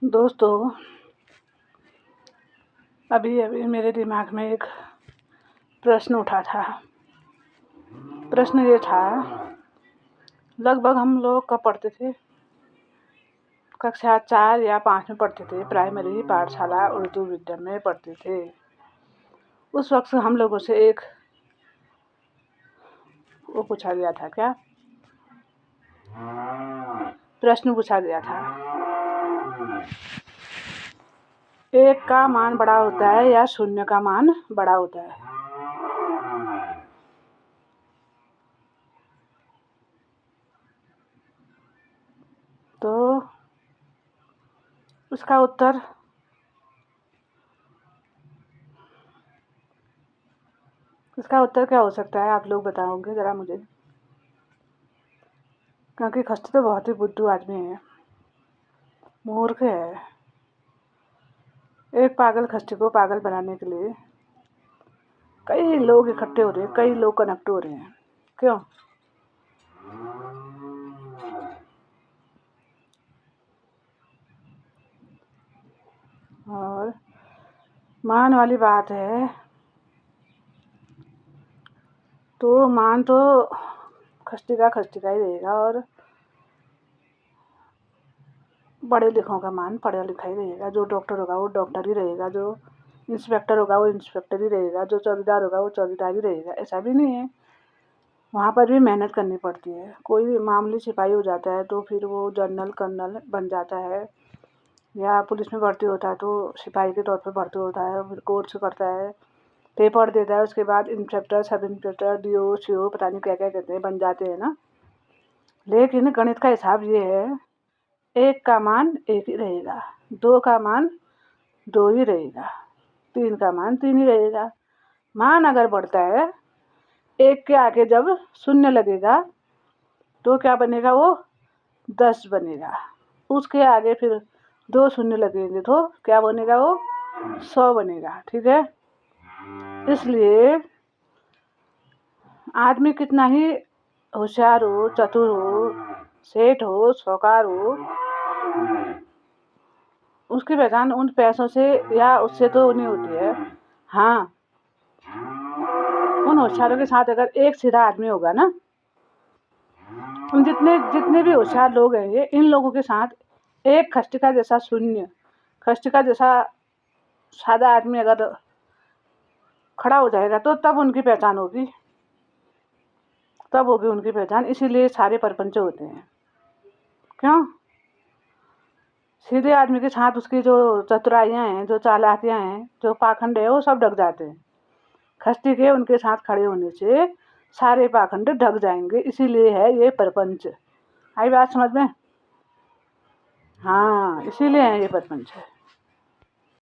दोस्तों, अभी अभी मेरे दिमाग में एक प्रश्न उठा था। प्रश्न ये था, लगभग हम लोग कब पढ़ते थे, कक्षा 4 या 5 में पढ़ते थे, प्राइमरी पाठशाला उर्दू विद्यालय में पढ़ते थे। उस वक्त हम लोगों से एक वो पूछा गया था, क्या प्रश्न पूछा गया था, एक का मान बड़ा होता है या शून्य का मान बड़ा होता है? तो उसका उत्तर क्या हो सकता है, आप लोग बताओगे ज़रा मुझे, क्योंकि खस्ती तो बहुत ही बुद्धू आदमी है, मूर्ख है। एक पागल खस्ती को पागल बनाने के लिए कई लोग इकट्ठे हो रहे हैं, कई लोग कनेक्ट हो रहे हैं। क्यों? और मान वाली बात है, तो मान तो खस्ती का ही रहेगा, और बड़े लिखों का मान पढ़ा लिखा ही रहेगा। जो डॉक्टर होगा वो डॉक्टर ही रहेगा, जो इंस्पेक्टर होगा वो इंस्पेक्टर ही रहेगा, जो चौकीदार होगा वो चौकीदार ही रहेगा। ऐसा भी नहीं है, वहाँ पर भी मेहनत करनी पड़ती है। कोई मामूली सिपाही हो जाता है तो फिर वो जनरल कर्नल बन जाता है, या पुलिस में भर्ती होता है तो सिपाही के तौर पर भर्ती होता है, फिर कोर्स करता है, पेपर देता है, उसके बाद inspector, sub inspector, DO CO पता नहीं क्या क्या कहते हैं, बन जाते हैं ना। लेकिन गणित का हिसाब ये है, एक का मान एक ही रहेगा, 2 का मान 2 ही रहेगा, 3 का मान 3 ही रहेगा। मान अगर बढ़ता है, एक के आगे जब शून्य लगेगा तो क्या बनेगा, वो 10 बनेगा। उसके आगे फिर 2 शून्य लगेंगे तो क्या बनेगा, वो 100 बनेगा। ठीक है, इसलिए आदमी कितना ही होशियार हो, चतुर हो, सेठ हो, साहूकार हो, उसकी पहचान उन पैसों से या उससे तो नहीं होती है। हाँ, उन होशियारों के साथ अगर एक सीधा आदमी होगा ना, उन जितने भी होशियार लोग हैं, ये इन लोगों के साथ एक खस्तिका जैसा शून्य, खस्तिका जैसा सादा आदमी अगर खड़ा हो जाएगा तो तब उनकी पहचान होगी, तब होगी उनकी पहचान। इसीलिए सारे परपंच होते हैं। क्यों? सीधे आदमी के साथ उसकी जो चतुराइयाँ हैं, जो चालाकियाँ हैं, जो पाखंड है, वो सब ढक जाते हैं। खस्ती के उनके साथ खड़े होने से सारे पाखंड ढक जाएंगे, इसीलिए है ये परपंच। आई बात समझ में? हाँ, इसीलिए है ये परपंच है।